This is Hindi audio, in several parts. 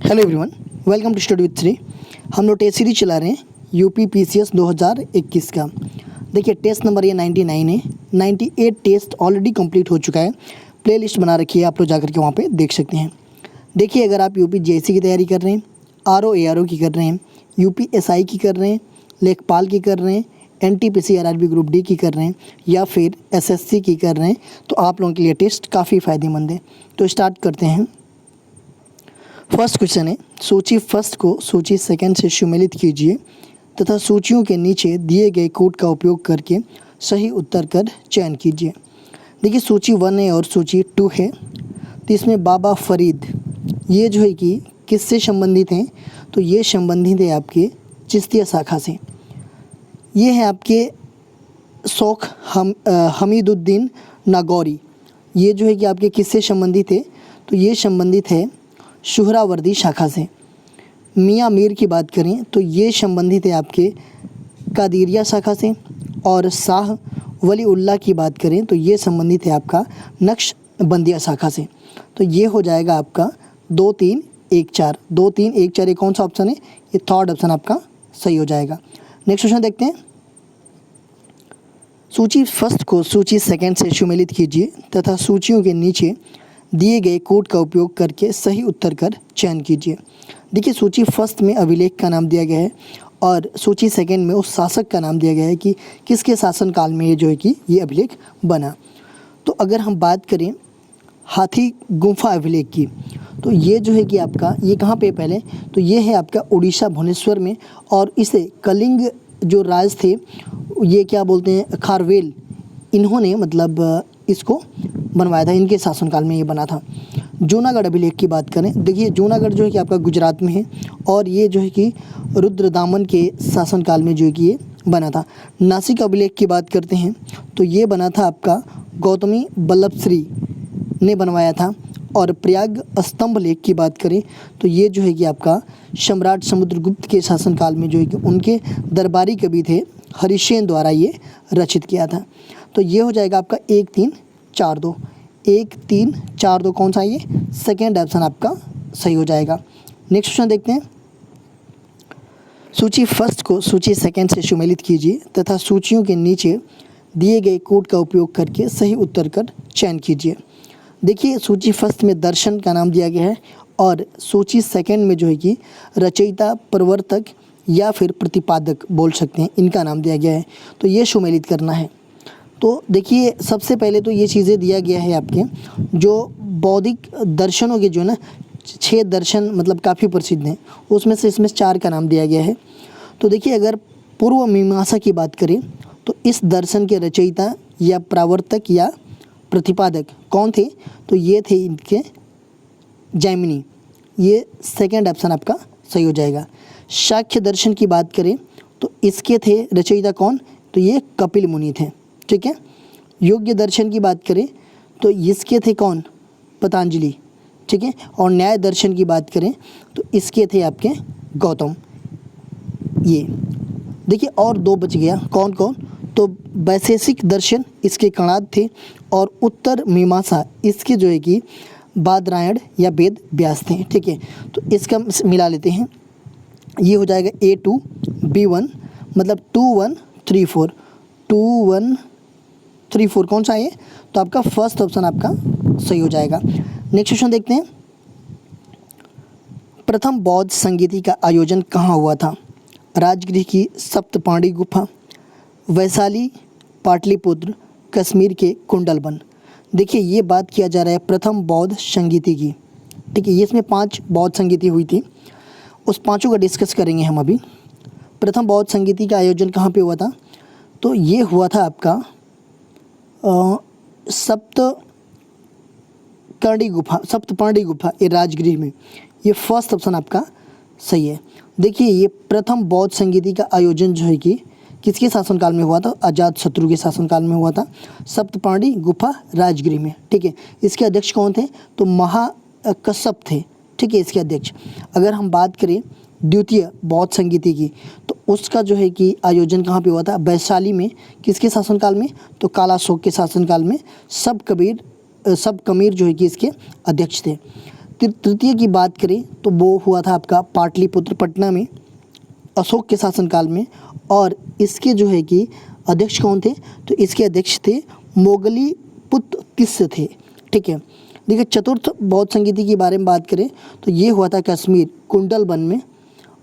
Hello everyone, welcome to study with Shri. हम लोग टेस्ट सीरीज चला रहे हैं यूपी पीसीएस 2021 का। देखिए टेस्ट नंबर ये 99 है। 98 टेस्ट ऑलरेडी कंप्लीट हो चुका है। प्लेलिस्ट बना रखी है, आप लोग जाकर के वहाँ पे देख सकते हैं। देखिए अगर आप यूपी जेएससी की तैयारी कर रहे हैं, आरओ एआरओ की कर रहे हैं, यूपी एसआई की कर रहे हैं, लेखपाल की कर रहे हैं, एनटीपीसी आरआरबी ग्रुप डी की कर रहे हैं या फिर एसएससी की कर रहे हैं, तो आप लोगों के लिए टेस्ट काफ़ी फ़ायदेमंद है। तो स्टार्ट करते हैं। फर्स्ट क्वेश्चन है, सूची फर्स्ट को सूची सेकंड से सुमेलित कीजिए तथा सूचियों के नीचे दिए गए कोड का उपयोग करके सही उत्तर कर चयन कीजिए। देखिए सूची 1 है और सूची 2 है। तो इसमें बाबा फरीद ये जो है कि किससे संबंधित हैं, तो ये संबंधित है आपके चिश्तिया शाखा से। ये है आपके शौख हमीदुद्दीन नागौरी। ये जो है कि आपके किससे संबंधित है, तो ये संबंधित है सुहरावर्दी शाखा से। मियाँ मीर की बात करें तो ये संबंधित है आपके कादिरिया शाखा से। और शाह वलीउल्लाह की बात करें तो ये संबंधित है आपका नक्शबंदिया शाखा से। तो ये हो जाएगा आपका 2 3 1 4। 2 3 1 4 ये कौन सा ऑप्शन है, ये थर्ड ऑप्शन आपका सही हो जाएगा। नेक्स्ट क्वेश्चन देखते हैं। सूची फर्स्ट को सूची सेकंड से सुमेलित कीजिए तथा सूचियों के नीचे दिए गए कोड का उपयोग करके सही उत्तर कर चयन कीजिए। देखिए सूची फर्स्ट में अभिलेख का नाम दिया गया है और सूची सेकंड में उस शासक का नाम दिया गया है कि किसके शासनकाल में ये जो है कि ये अभिलेख बना। तो अगर हम बात करें हाथी गुम्फा अभिलेख की, तो ये जो है कि आपका ये कहाँ पे पहले, तो ये है आपका उड़ीसा भुवनेश्वर में। और इसे कलिंग जो राज थे, ये क्या बोलते हैं, खारवेल, इन्होंने मतलब इसको बनवाया था, इनके शासनकाल में ये बना था। जूनागढ़ अभिलेख की बात करें, देखिए जूनागढ़ जो है कि आपका गुजरात में है और ये जो है कि रुद्रदामन के शासनकाल में जो है कि ये बना था। नासिक अभिलेख की बात करते हैं तो ये बना था आपका गौतमी बल्लभ श्री ने बनवाया था। और प्रयाग स्तंभ लेख की बात करें तो ये जो है कि आपका सम्राट समुद्रगुप्त के शासनकाल में जो है कि उनके दरबारी कवि थे हरिसेन द्वारा ये रचित किया था। तो ये हो जाएगा आपका 1 3 4 2। 1 3 4 2 कौन सा है, ये सेकेंड ऑप्शन आपका सही हो जाएगा। नेक्स्ट क्वेश्चन देखते हैं। सूची फर्स्ट को सूची सेकंड से सुमेलित कीजिए तथा सूचियों के नीचे दिए गए कोड का उपयोग करके सही उत्तर कर चयन कीजिए। देखिए सूची फर्स्ट में दर्शन का नाम दिया गया है और सूची सेकंड में जो है कि रचयिता, प्रवर्तक या फिर प्रतिपादक बोल सकते हैं, इनका नाम दिया गया है। तो ये सुमेलित करना है। तो देखिए सबसे पहले तो ये चीज़ें दिया गया है आपके जो बौद्धिक दर्शनों के जो ना 6 दर्शन मतलब काफ़ी प्रसिद्ध हैं, उसमें से इसमें 4 का नाम दिया गया है। तो देखिए अगर पूर्व मीमांसा की बात करें तो इस दर्शन के रचयिता या प्रवर्तक या प्रतिपादक कौन थे, तो ये थे इनके जैमिनी। ये सेकंड ऑप्शन आपका सही हो जाएगा। शाक्य दर्शन की बात करें तो इसके थे रचयिता कौन, तो ये कपिल मुनि थे, ठीक है। योग्य दर्शन की बात करें तो इसके थे कौन, पतंजलि, ठीक है। और न्याय दर्शन की बात करें तो इसके थे आपके गौतम। ये देखिए और 2 बच गया, कौन कौन, तो वैशेषिक दर्शन इसके कणाद थे और उत्तर मीमांसा इसके जो है कि बादरायण या वेद व्यास थे, ठीक है। तो इसका मिला लेते हैं, ये हो जाएगा A2 B1 मतलब 2 1 3 4। 2 1 3 4 कौन सा है, तो आपका फर्स्ट ऑप्शन आपका सही हो जाएगा। नेक्स्ट क्वेश्चन देखते हैं। प्रथम बौद्ध संगीति का आयोजन कहाँ हुआ था? राजगृह की सप्तपाणी गुफा, वैशाली, पाटलिपुत्र, कश्मीर के कुंडलवन। देखिए ये बात किया जा रहा है प्रथम बौद्ध संगीति की, ठीक है। ये इसमें 5 बौद्ध संगीति हुई थी, उस पाँचों का डिस्कस करेंगे हम अभी। प्रथम बौद्ध संगीति का आयोजन कहाँ पे हुआ था, तो ये हुआ था आपका सप्तपाणी गुफा ये राजगृह में। ये फर्स्ट ऑप्शन आपका सही है। देखिए ये प्रथम बौद्ध संगीति का आयोजन जो है कि किसके शासनकाल में हुआ था, अजातशत्रु के शासनकाल में हुआ था, सप्तपाणी गुफा राजगृह में, ठीक है। इसके अध्यक्ष कौन थे, तो महाकश्यप थे, ठीक है, इसके अध्यक्ष। अगर हम बात करें द्वितीय बौद्ध संगीति की तो उसका जो है कि आयोजन कहाँ पे हुआ था, वैशाली में, किसके शासनकाल में, तो कालाशोक के शासनकाल में। सब कबीर जो है कि इसके अध्यक्ष थे। तृतीय की बात करें तो वो हुआ था आपका पाटलिपुत्र पटना में अशोक के शासनकाल में, और इसके जो है कि अध्यक्ष कौन थे, तो इसके अध्यक्ष थे मोगली पुत्र तिस्य थे। ठीक है। देखिए चतुर्थ बौद्ध संगीति के बारे में बात करें तो ये हुआ था कश्मीर कुंडलबन में,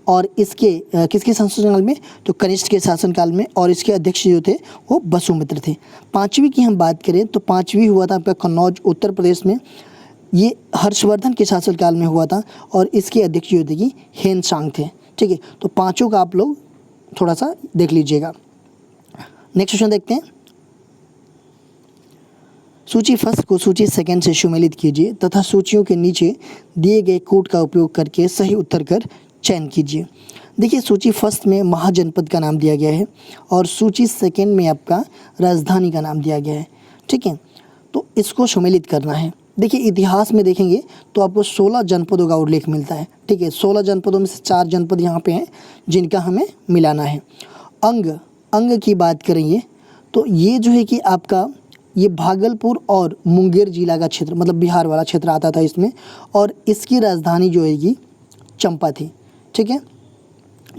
और इसके किसके शासनकाल में, तो कनिष्क के शासनकाल में, और इसके अध्यक्ष जो थे वो वसुमित्र थे। पाँचवीं की हम बात करें तो पाँचवीं हुआ था आपका कन्नौज उत्तर प्रदेश में, ये हर्षवर्धन के शासनकाल में हुआ था, और इसके अध्यक्ष जो थे कि हेनसांग थे। ठीक है, तो पाँचों का आप लोग थोड़ा सा देख लीजिएगा। नेक्स्ट क्वेश्चन देखते हैं। सूची फर्स्ट को सूची सेकंड से सुमेलित कीजिए तथा सूचियों के नीचे दिए गए कोड का उपयोग करके सही उत्तर कर चयन कीजिए। देखिए सूची फर्स्ट में महाजनपद का नाम दिया गया है, और सूची सेकंड में आपका राजधानी का नाम दिया गया है। ठीक है, तो इसको सुमेलित करना है। देखिए इतिहास में देखेंगे तो आपको 16 जनपदों का उल्लेख मिलता है। ठीक है, 16 जनपदों में से 4 जनपद यहाँ पे हैं जिनका हमें मिलाना है। अंग की बात करेंगे तो ये जो है कि आपका ये भागलपुर और मुंगेर जिला का क्षेत्र, मतलब बिहार वाला क्षेत्र आता था इसमें, और इसकी राजधानी जो है कि चंपा थी। ठीक है।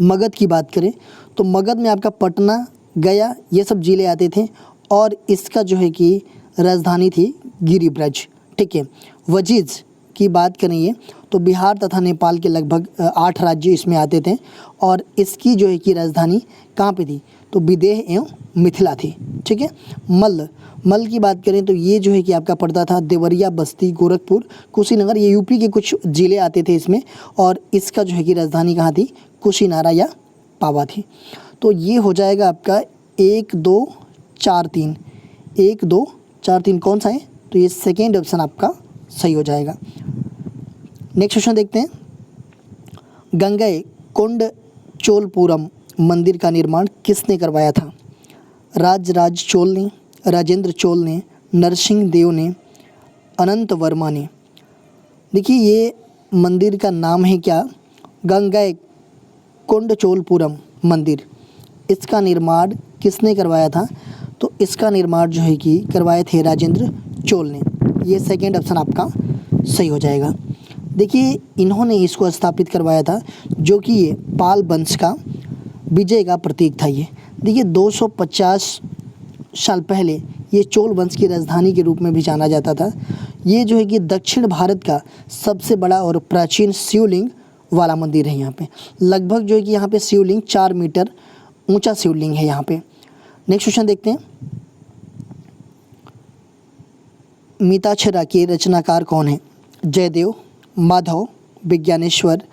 मगध की बात करें तो मगध में आपका पटना, गया ये सब जिले आते थे, और इसका जो है कि राजधानी थी गिरिब्रज। ठीक है। वजीज की बात करेंगे तो बिहार तथा नेपाल के लगभग 8 राज्य इसमें आते थे, और इसकी जो है कि राजधानी कहाँ पे थी, तो विदेह एवं मिथिला थी। ठीक है। मल्ल की बात करें तो ये जो है कि आपका पड़ता था देवरिया, बस्ती, गोरखपुर, कुशीनगर, ये यूपी के कुछ ज़िले आते थे इसमें, और इसका जो है कि राजधानी कहाँ थी, कुशीनारा या पावा थी। तो ये हो जाएगा आपका 1 2 4 3, 1 2 4 3 कौन सा है, तो ये सेकेंड ऑप्शन आपका सही हो जाएगा। नेक्स्ट क्वेश्चन देखते हैं। गंगई कोंड चोलपुरम मंदिर का निर्माण किसने करवाया था? राजराज चोल ने, राजेंद्र चोल ने, नरसिंह देव ने, अनंत वर्मा ने। देखिए ये मंदिर का नाम है क्या, गंगई कोंड चोलपुरम मंदिर। इसका निर्माण किसने करवाया था, तो इसका निर्माण जो है कि करवाए थे राजेंद्र चोल ने। ये सेकेंड ऑप्शन आपका सही हो जाएगा। देखिए इन्होंने इसको स्थापित करवाया था, जो कि ये पाल वंश का विजय का प्रतीक था। ये देखिए 250 साल पहले ये चोल वंश की राजधानी के रूप में भी जाना जाता था। ये जो है कि दक्षिण भारत का सबसे बड़ा और प्राचीन शिवलिंग वाला मंदिर है। यहाँ पे लगभग जो है कि यहाँ पे शिवलिंग 4 मीटर ऊंचा शिवलिंग है यहाँ पे। नेक्स्ट क्वेश्चन देखते हैं। मिताक्षरा के रचनाकार कौन है? जयदेव, माधव, विज्ञानेश्वर,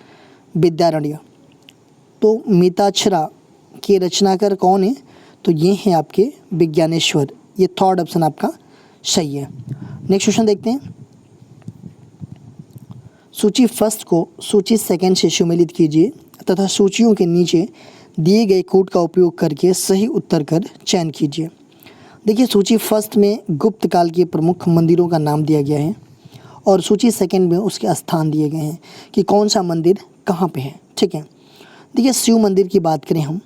विद्यारण्य। तो मिताक्षरा के रचनाकार कौन है? तो ये हैं आपके विज्ञानेश्वर। ये थर्ड ऑप्शन आपका सही है। नेक्स्ट क्वेश्चन देखते हैं। सूची फर्स्ट को सूची सेकंड से सुमेलित कीजिए तथा सूचियों के नीचे दिए गए कोड का उपयोग करके सही उत्तर कर चयन कीजिए। देखिए सूची फर्स्ट में गुप्त काल के प्रमुख मंदिरों का नाम दिया गया है, और सूची सेकंड में उसके स्थान दिए गए हैं कि कौन सा मंदिर कहाँ पे है। ठीक है। देखिए शिव मंदिर की बात करें हम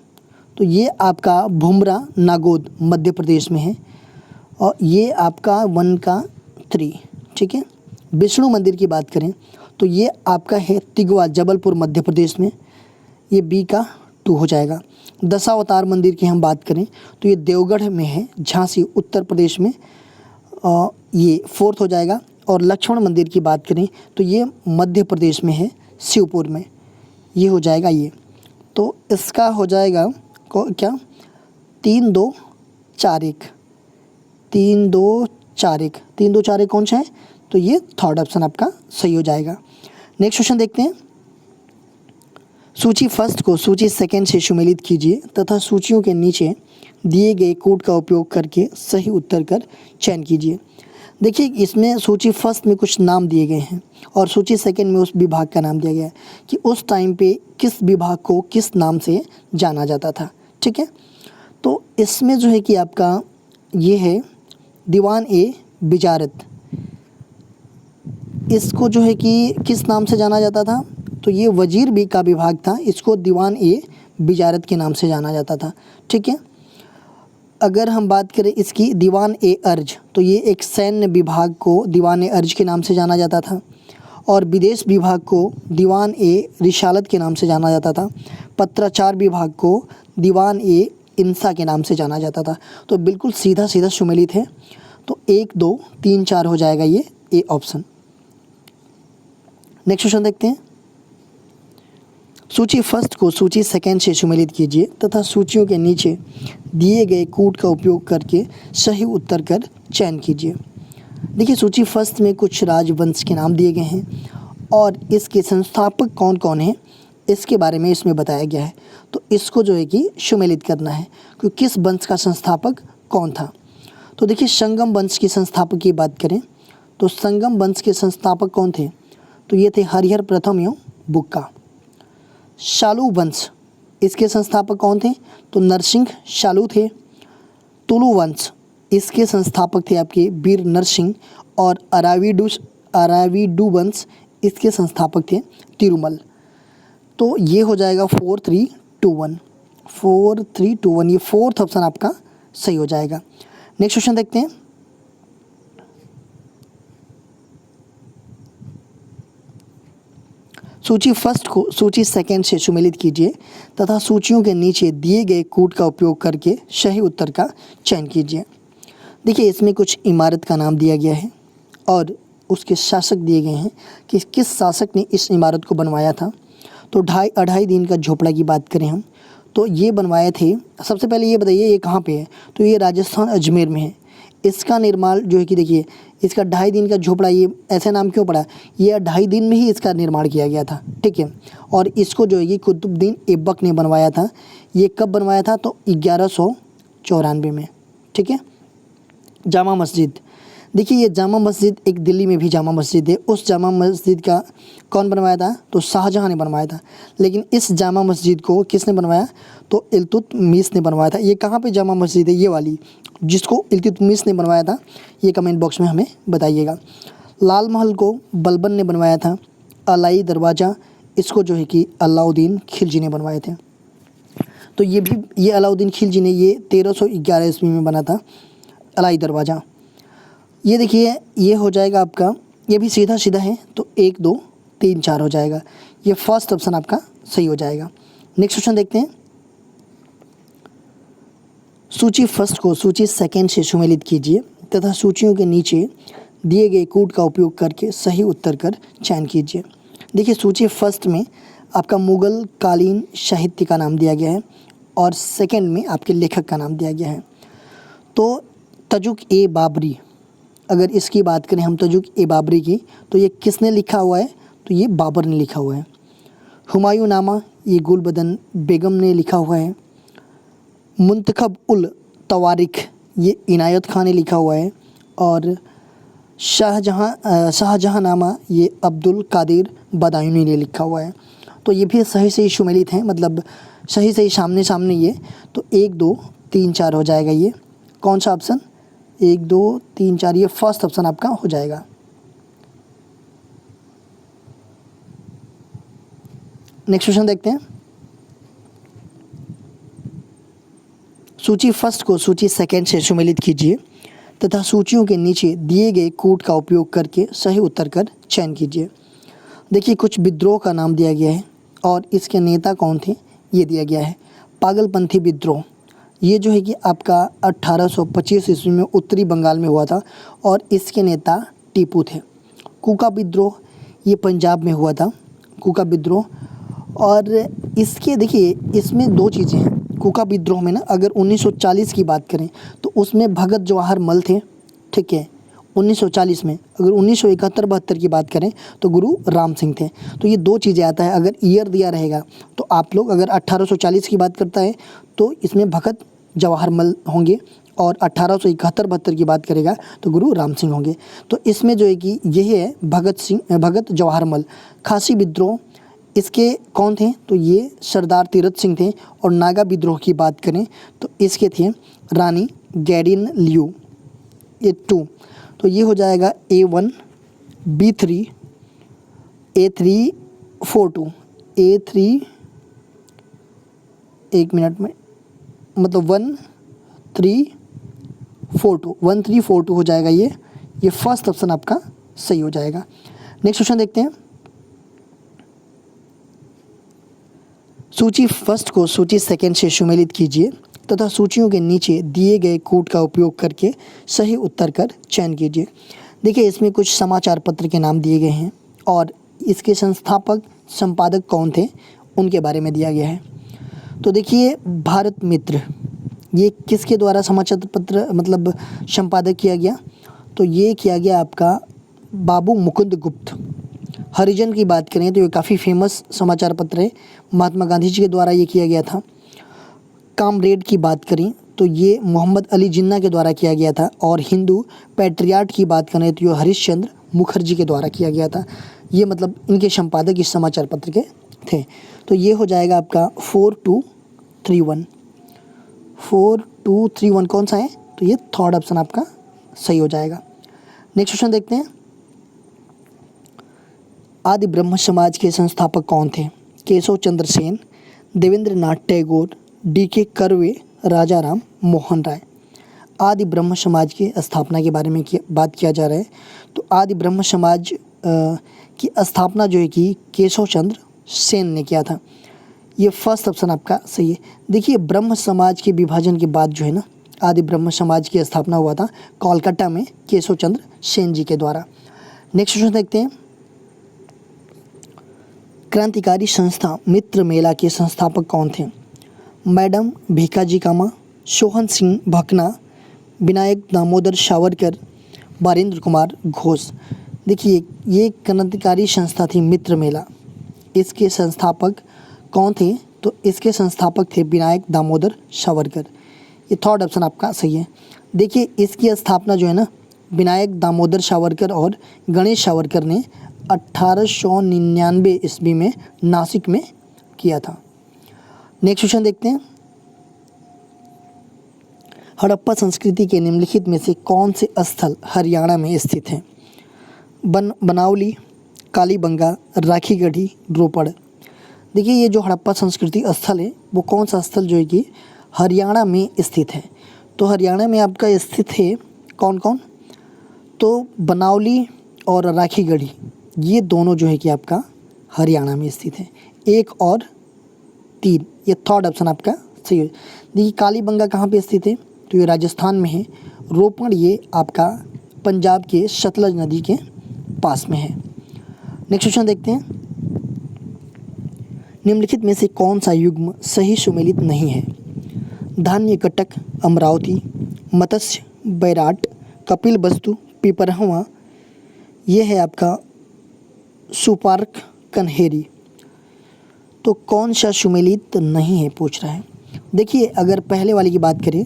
तो ये आपका भुमरा नागोद मध्य प्रदेश में है, और ये आपका 1 का 3। ठीक है। विष्णु मंदिर की बात करें तो ये आपका है तिगवा जबलपुर मध्य प्रदेश में, ये B का 2 हो जाएगा। दशावतार मंदिर की हम बात करें तो ये देवगढ़ में है, झांसी उत्तर प्रदेश में, ये 4th हो जाएगा। और लक्ष्मण मंदिर की बात करें तो ये मध्य प्रदेश में है, शिवपुर में, ये हो जाएगा ये। तो इसका हो जाएगा क्या 3 2 4 1, 3 2 4 1, 3 2 4 1 कौन सा है, तो ये थर्ड ऑप्शन आपका सही हो जाएगा। नेक्स्ट क्वेश्चन देखते हैं। सूची फर्स्ट को सूची सेकंड से सुमेलित कीजिए तथा सूचियों के नीचे दिए गए कोड का उपयोग करके सही उत्तर कर चयन कीजिए। देखिए इसमें सूची फर्स्ट में कुछ नाम दिए गए हैं, और सूची सेकंड में उस विभाग का नाम दिया गया है कि उस टाइम पे किस विभाग को किस नाम से जाना जाता था। ठीक है। तो इसमें जो है कि आपका ये है दीवान ए बिजारत। इसको जो है कि किस नाम से जाना जाता था, तो ये वजीर बी का विभाग था, इसको दीवान ए बिजारत के नाम से जाना जाता था। ठीक है। अगर हम बात करें इसकी दीवान ए अर्ज, तो ये एक सैन्य विभाग को दीवान ए अर्ज के नाम से जाना जाता था। और विदेश विभाग को दीवान ए रिसालत के नाम से जाना जाता था। पत्राचार विभाग को दीवान ए इंसा के नाम से जाना जाता था। तो बिल्कुल सीधा सीधा सुमेलित है। तो 1 2 3 4 हो जाएगा ये ए ऑप्शन। नेक्स्ट क्वेश्चन देखते हैं। सूची फर्स्ट को सूची सेकंड से सुमेलित कीजिए तथा सूचियों के नीचे दिए गए कूट का उपयोग करके सही उत्तर कर चयन कीजिए। देखिए सूची फर्स्ट में कुछ राजवंश के नाम दिए गए हैं और इसके संस्थापक कौन कौन हैं इसके बारे में इसमें बताया गया है। तो इसको जो है कि सुमेलित करना है कि किस वंश का संस्थापक कौन था। तो देखिए संगम वंश के संस्थापक की बात करें तो संगम वंश के संस्थापक कौन थे, तो ये थे हरिहर प्रथम एवं बुक्का। शालू वंश इसके संस्थापक कौन थे, तो नरसिंह शालू थे। तुलु वंश इसके संस्थापक थे आपके वीर नरसिंह। और अराविडू वंश इसके संस्थापक थे तिरुमल। तो ये हो जाएगा 4 3 2 1 4 3 2 1, ये फोर्थ ऑप्शन आपका सही हो जाएगा। नेक्स्ट क्वेश्चन देखते हैं। सूची फर्स्ट को सूची सेकंड से सुमेलित कीजिए तथा सूचियों के नीचे दिए गए कूट का उपयोग करके सही उत्तर का चयन कीजिए। देखिए इसमें कुछ इमारत का नाम दिया गया है और उसके शासक दिए गए हैं कि किस शासक ने इस इमारत को बनवाया था। तो 2.5 दिन का झोपड़ा की बात करें हम तो ये बनवाए थे। सबसे पहले ये बताइए ये कहाँ पे है, तो ये राजस्थान अजमेर में है। इसका निर्माण जो है कि देखिए इसका 2.5 दिन का झोपड़ा, ये ऐसा नाम क्यों पड़ा, ये 2.5 दिन में ही इसका निर्माण किया गया था, ठीक है। और इसको जो है कि कुतुबुद्दीन ऐबक ने बनवाया था। ये कब बनवाया था, तो 1194 में, ठीक है। जामा मस्जिद, देखिए ये जामा मस्जिद एक दिल्ली में भी जामा मस्जिद है। उस जामा मस्जिद का कौन बनवाया था, तो शाहजहाँ ने बनवाया था। लेकिन इस जामा मस्जिद को किसने बनवाया, तो इल्तुतमिश ने बनवाया था। ये कहाँ पे जामा मस्जिद है, ये वाली जिसको इल्तुतमिश ने बनवाया था, ये कमेंट बॉक्स में हमें बताइएगा। लाल महल को बलबन ने बनवाया था। अलाई दरवाज़ा इसको जो है कि अलाउद्दीन खिलजी ने बनवाए थे। तो ये अलाउद्दीन खिलजी ने ये 1311 ईस्वी में बना था अलाई दरवाज़ा। ये देखिए ये हो जाएगा आपका, ये भी सीधा सीधा है तो 1 2 3 4 हो जाएगा। ये फर्स्ट ऑप्शन आपका सही हो जाएगा। नेक्स्ट क्वेश्चन देखते हैं। सूची फर्स्ट को सूची सेकंड से सुमेलित कीजिए तथा सूचियों के नीचे दिए गए कूट का उपयोग करके सही उत्तर कर चयन कीजिए। देखिए सूची फर्स्ट में आपका मुगल कालीन साहित्य का नाम दिया गया है और सेकंड में आपके लेखक का नाम दिया गया है। तो तजुक ए बाबरी, अगर इसकी बात करें हम तजुक ए बाबरी की, तो ये किसने लिखा हुआ है, तो ये बाबर ने लिखा हुआ है। हुमायूं नामा ये गुलबदन बेगम ने लिखा हुआ है। मुंतखब उल तवारिख ये इनायत खान ने लिखा हुआ है। और शाहजहाँ नामा ये अब्दुल कादिर बदायूनी ने लिखा हुआ है। तो ये भी सही सही सुमेलित हैं, मतलब सही सही सामने सामने ये। तो 1 2 3 4 हो जाएगा। ये कौन सा ऑप्शन, 1 2 3 4, ये फर्स्ट ऑप्शन आपका हो जाएगा। नेक्स्ट क्वेश्चन देखते हैं। सूची फर्स्ट को सूची सेकंड से सुमेलित कीजिए तथा सूचियों के नीचे दिए गए कूट का उपयोग करके सही उत्तर कर चयन कीजिए। देखिए कुछ विद्रोह का नाम दिया गया है और इसके नेता कौन थे ये दिया गया है। पागलपंथी विद्रोह ये जो है कि आपका 1825 ईस्वी में उत्तरी बंगाल में हुआ था और इसके नेता टीपू थे। कूका विद्रोह ये पंजाब में हुआ था, कूका विद्रोह। और इसके देखिए इसमें 2 चीज़ें हैं। कूका विद्रोह में ना अगर 1940 की बात करें तो उसमें भगत जवाहर मल थे, ठीक है 1940 में। अगर 1971-72 की बात करें तो गुरु राम सिंह थे। तो ये 2 चीज़ें आता है, अगर ईयर दिया रहेगा तो आप लोग अगर 1840 की बात करता है तो इसमें भगत जवाहर मल होंगे और 1871-72 की बात करेगा तो गुरु राम सिंह होंगे। तो इसमें जो है कि यही है भगत जवाहर मल। खासी विद्रोह इसके कौन थे, तो ये सरदार तीरथ सिंह थे। और नागा विद्रोह की बात करें तो इसके थे रानी गैडिन लियू, ये 2। तो ये हो जाएगा A1 B3 A3 4 2 A3, एक मिनट में, मतलब 1 3 4 2 1 3 4 2 हो जाएगा। ये फर्स्ट ऑप्शन आपका सही हो जाएगा। नेक्स्ट क्वेश्चन देखते हैं। सूची फर्स्ट को सूची सेकंड से सुमेलित कीजिए तथा सूचियों के नीचे दिए गए कोड का उपयोग करके सही उत्तर कर चयन कीजिए। देखिए इसमें कुछ समाचार पत्र के नाम दिए गए हैं और इसके संस्थापक संपादक कौन थे उनके बारे में दिया गया है। तो देखिए भारत मित्र ये किसके द्वारा समाचार पत्र मतलब संपादक किया गया, तो ये किया गया आपका बाबू मुकुंद गुप्त। हरिजन की बात करें तो ये काफ़ी फेमस समाचार पत्र है, महात्मा गांधी जी के द्वारा ये किया गया था। कामरेड की बात करें तो ये मोहम्मद अली जिन्ना के द्वारा किया गया था और हिंदू पैट्रियाट की बात करें तो ये हरीशचंद्र मुखर्जी के द्वारा किया गया था। ये मतलब इनके संपादक इस समाचार पत्र के थे। तो ये हो जाएगा आपका 4231। 4231 कौन सा है, तो ये थर्ड ऑप्शन आपका सही हो जाएगा। नेक्स्ट क्वेश्चन देखते हैं। आदि ब्रह्म समाज के संस्थापक कौन थे? केशव चंद्र सेन, देवेंद्र नाथ टैगोर, डी.के. कर्वे, राजा राम मोहन राय। आदि ब्रह्म समाज की स्थापना के बारे में बात किया जा रहा है। तो आदि ब्रह्म समाज की स्थापना जो है कि केशव चंद्र सेन ने किया था। ये फर्स्ट ऑप्शन आपका सही है। देखिए ब्रह्म समाज के विभाजन के बाद जो है ना आदि ब्रह्म समाज की स्थापना हुआ था कोलकाता में केशव चंद्र सेन जी के द्वारा। नेक्स्ट क्वेश्चन देखते हैं। क्रांतिकारी संस्था मित्र मेला के संस्थापक कौन थे? मैडम भीकाजी कामा, सोहन सिंह भकना, विनायक दामोदर सावरकर, बारेंद्र कुमार घोष। देखिए ये क्रांतिकारी संस्था थी मित्र मेला। इसके संस्थापक कौन थे? तो इसके संस्थापक थे विनायक दामोदर सावरकर। ये थर्ड ऑप्शन आपका सही है। देखिए इसकी स्थापना जो है ना विनायक दामोदर सावरकर और गणेश सावरकर ने 1899 ईस्वी में नासिक में किया था। नेक्स्ट क्वेश्चन देखते हैं। हड़प्पा संस्कृति के निम्नलिखित में से कौन से स्थल हरियाणा में स्थित हैं? बनावली, कालीबंगा, राखीगढ़ी, रोपड़। देखिए ये जो हड़प्पा संस्कृति स्थल है वो कौन सा स्थल जो है कि हरियाणा में स्थित है। तो हरियाणा में आपका स्थित है कौन कौन, तो बनावली और राखीगढ़ी ये दोनों जो है कि आपका हरियाणा में स्थित है। 1 और 3 ये थर्ड ऑप्शन आपका सही है। देखिए कालीबंगा कहाँ पे स्थित है, तो ये राजस्थान में है। रोपड़ ये आपका पंजाब के सतलज नदी के पास में है। नेक्स्ट क्वेश्चन देखते हैं। निम्नलिखित में से कौन सा युग्म सही सुमेलित नहीं है? धान्य कटक, अमरावती, मत्स्य बैराट, कपिल वस्तु, पिपरहवा। ये है आपका सुपार्क कन्हेरी। तो कौन सा सुमेलित नहीं है पूछ रहा है। देखिए अगर पहले वाली की बात करें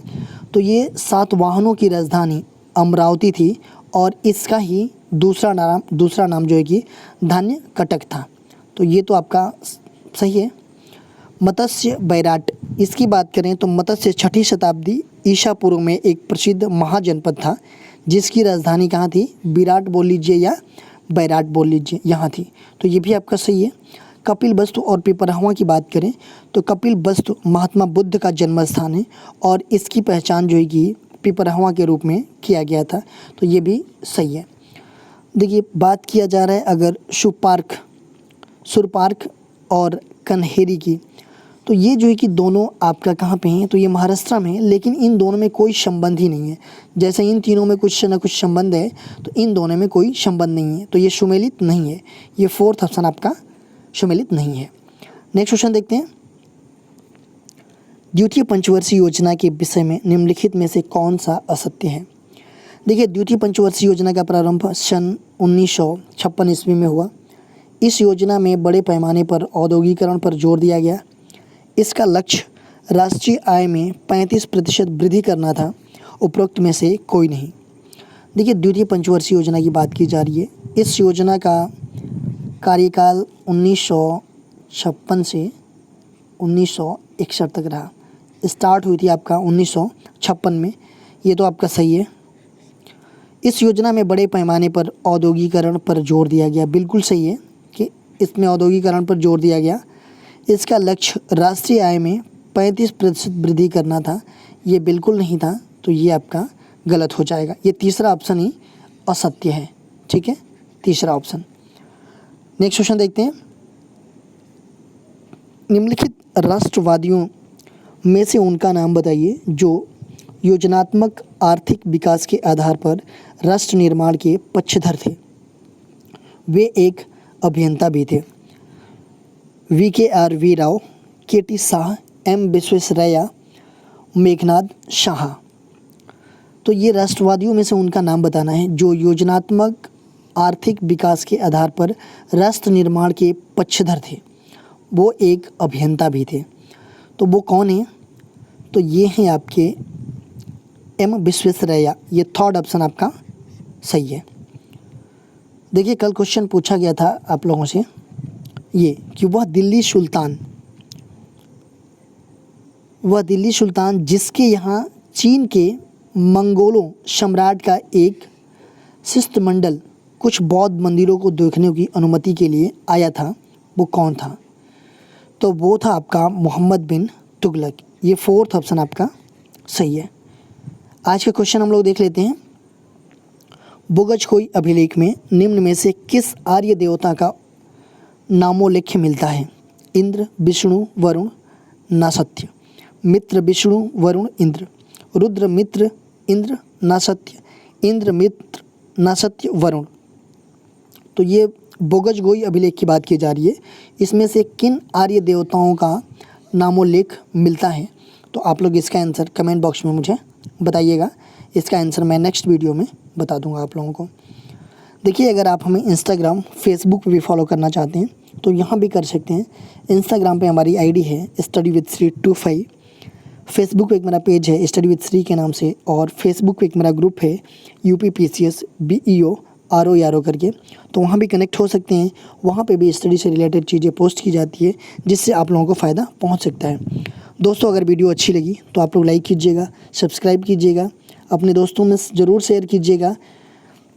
तो ये सातवाहनों की राजधानी अमरावती थी और इसका ही दूसरा नाम जो है कि धान्य कटक था। तो ये तो आपका सही है। मत्स्य बैराट इसकी बात करें तो मत्स्य 6ठी शताब्दी ईसा पूर्व में एक प्रसिद्ध महाजनपद था जिसकी राजधानी कहाँ थी, विराट बोल लीजिए या बैराट बोल लीजिए, यहाँ थी। तो ये भी आपका सही है। कपिल वस्तु और पिपरहवा की बात करें तो कपिल वस्तु महात्मा बुद्ध का जन्म स्थान है और इसकी पहचान जो है कि पिपरहवा के रूप में किया गया था। तो ये भी सही है। देखिए बात किया जा रहा है अगर सुरपार्क और कन्हेरी की, तो ये जो है कि दोनों आपका कहाँ पे हैं, तो ये महाराष्ट्र में है, लेकिन इन दोनों में कोई संबंध ही नहीं है। जैसे इन तीनों में कुछ ना कुछ संबंध है तो इन दोनों में कोई संबंध नहीं है, तो ये सुमेलित नहीं है। ये फोर्थ ऑप्शन आपका सुमेलित नहीं है। नेक्स्ट क्वेश्चन देखते हैं। द्वितीय पंचवर्षीय योजना के विषय में निम्नलिखित में से कौन सा असत्य है? देखिए द्वितीय पंचवर्षीय योजना का प्रारंभ सन 1956 ईस्वी में हुआ। इस योजना में बड़े पैमाने पर औद्योगिकरण पर जोर दिया गया। इसका लक्ष्य राष्ट्रीय आय में 35% वृद्धि करना था। उपरोक्त में से कोई नहीं। देखिए द्वितीय पंचवर्षीय योजना की बात की जा रही है। इस योजना का कार्यकाल 1956 से 1961 तक रहा। स्टार्ट हुई थी आपका 1956 में। ये तो आपका सही है। इस योजना में बड़े पैमाने पर औद्योगिकरण पर जोर दिया गया। बिल्कुल सही है कि इसमें औद्योगिकरण पर जोर दिया गया। इसका लक्ष्य राष्ट्रीय आय में 35% वृद्धि करना था। ये बिल्कुल नहीं था, तो ये आपका गलत हो जाएगा। ये तीसरा ऑप्शन ही असत्य है। ठीक है, तीसरा ऑप्शन। नेक्स्ट क्वेश्चन देखते हैं। निम्नलिखित राष्ट्रवादियों में से उनका नाम बताइए जो योजनात्मक आर्थिक विकास के आधार पर राष्ट्र निर्माण के पक्षधर थे। वे एक अभियंता भी थे। VKR Rao, KT Shah, M Visvesvaraya, Meghnad Shah. तो ये राष्ट्रवादियों में से उनका नाम बताना है जो योजनात्मक आर्थिक विकास के आधार पर राष्ट्र निर्माण के पक्षधर थे। वो एक अभियंता भी थे। तो वो कौन है? तो ये हैं आपके M विश्वेश्वरैया। ये थर्ड ऑप्शन आपका सही है। देखिए कल क्वेश्चन पूछा गया था आप लोगों से ये कि वह दिल्ली सुल्तान जिसके यहाँ चीन के मंगोलों सम्राट का एक शिष्टमंडल कुछ बौद्ध मंदिरों को देखने की अनुमति के लिए आया था, वो कौन था? तो वो था आपका मोहम्मद बिन तुगलक। ये फोर्थ ऑप्शन आपका सही है। आज का क्वेश्चन हम लोग देख लेते हैं। बोगजखोई अभिलेख में निम्न में से किस आर्य देवता का नामोल्लेख मिलता है? इंद्र, विष्णु, वरुण, नासत्य। मित्र, विष्णु, वरुण, इंद्र। रुद्र, मित्र, इंद्र, नासत्य। इंद्र, मित्र, नासत्य, वरुण। तो ये बोगजखोई अभिलेख की बात की जा रही है। इसमें से किन आर्य देवताओं का नामोल्लेख मिलता है? तो आप लोग इसका आंसर कमेंट बॉक्स में मुझे बताइएगा। इसका आंसर मैं नेक्स्ट वीडियो में बता दूंगा आप लोगों को। देखिए अगर आप हमें इंस्टाग्राम, फेसबुक पे भी फॉलो करना चाहते हैं तो यहाँ भी कर सकते हैं। इंस्टाग्राम पे हमारी आईडी है स्टडी विद श्री 25। फेसबुक पे एक मेरा पेज है स्टडी विद श्री के नाम से, और फेसबुक पे एक मेरा ग्रुप है UPPCS BEO RO करके। तो वहाँ भी कनेक्ट हो सकते हैं। वहाँ पे भी स्टडी से रिलेटेड चीज़ें पोस्ट की जाती है जिससे आप लोगों को फ़ायदा पहुँच सकता है। दोस्तों अगर वीडियो अच्छी लगी तो आप लोग लाइक कीजिएगा, सब्सक्राइब कीजिएगा, अपने दोस्तों में ज़रूर शेयर कीजिएगा।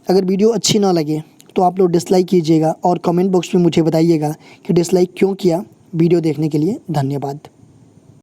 अगर वीडियो अच्छी ना लगे तो आप लोग डिसलाइक कीजिएगा और कमेंट बॉक्स में मुझे बताइएगा कि डिसलाइक क्यों किया। वीडियो देखने के लिए धन्यवाद।